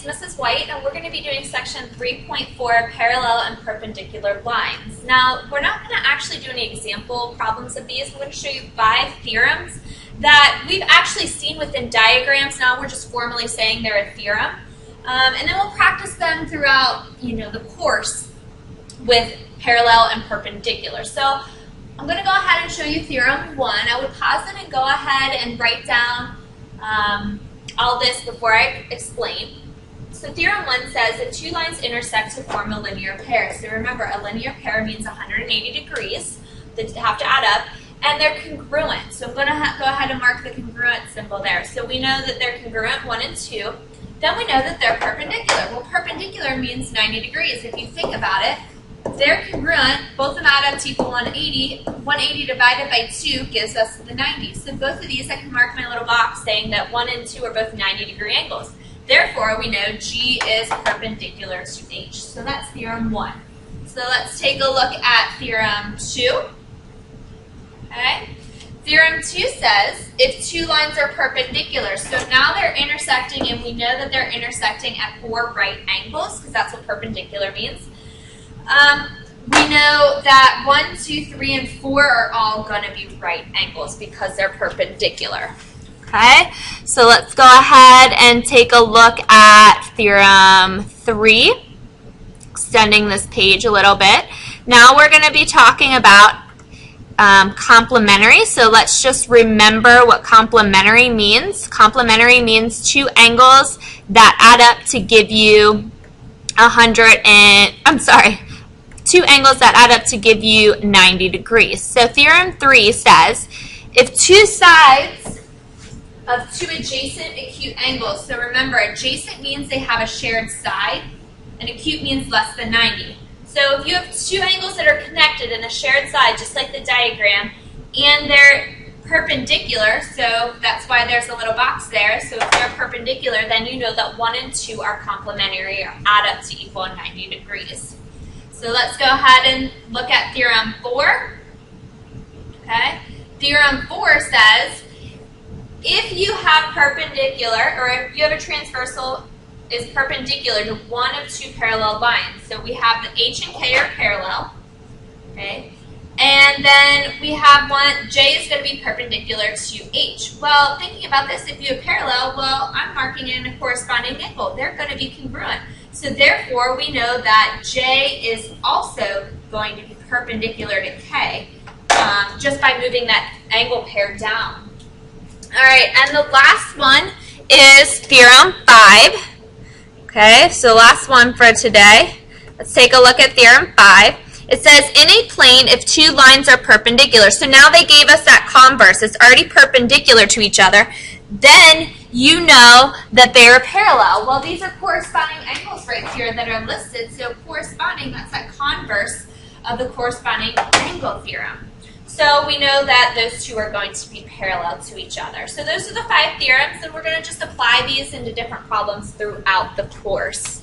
Mrs. White, and we're going to be doing section 3.4, parallel and perpendicular lines. Now, we're not going to actually do any example problems of these. We're going to show you 5 theorems that we've actually seen within diagrams. Now we're just formally saying they're a theorem. And then we'll practice them throughout, the course with parallel and perpendicular. So I'm going to go ahead and show you theorem 1. I would pause it and go ahead and write down all this before I explain. So theorem 1 says that 2 lines intersect to form a linear pair. So remember, a linear pair means 180 degrees that have to add up, and they're congruent. So I'm going to go ahead and mark the congruent symbol there. So we know that they're congruent 1 and 2. Then we know that they're perpendicular. Well, perpendicular means 90 degrees. If you think about it, they're congruent. Both of them add up to equal 180. 180 divided by 2 gives us the 90. So both of these, I can mark my little box saying that 1 and 2 are both 90-degree angles. Therefore, we know G is perpendicular to H. So that's theorem 1. So let's take a look at theorem 2. Okay. Theorem 2 says if 2 lines are perpendicular, so now they're intersecting, and we know that they're intersecting at 4 right angles, because that's what perpendicular means. We know that 1, 2, 3, and 4 are all going to be right angles because they're perpendicular. Okay, so let's go ahead and take a look at theorem 3, extending this page a little bit. Now we're going to be talking about complementary. So let's just remember what complementary means. Complementary means 2 angles that add up to give you 2 angles that add up to give you 90 degrees. So theorem 3 says if 2 sides of 2 adjacent acute angles, so remember, adjacent means they have a shared side, and acute means less than 90. So if you have 2 angles that are connected in a shared side, just like the diagram, and they're perpendicular, so that's why there's a little box there. So if they're perpendicular, then you know that 1 and 2 are complementary, or add up to equal 90 degrees. So let's go ahead and look at theorem 4. Okay. Theorem 4 says if you have perpendicular, or if you have a transversal is perpendicular to one of 2 parallel lines. So we have the H and K are parallel. Okay. And then we have one, J is going to be perpendicular to H. Well, thinking about this, if you have parallel, well, I'm marking in a corresponding angle. They're going to be congruent. So therefore, we know that J is also going to be perpendicular to K just by moving that angle pair down. All right, and the last one is theorem 5. Okay, so last one for today. Let's take a look at theorem 5. It says in a plane if 2 lines are perpendicular, so now they gave us that converse, it's already perpendicular to each other, then you know that they are parallel. Well, these are corresponding angles right here that are listed, so corresponding, that's that converse of the corresponding angle theorem. So we know that those 2 are going to be parallel to each other. So those are the 5 theorems, and we're going to just apply these into different problems throughout the course.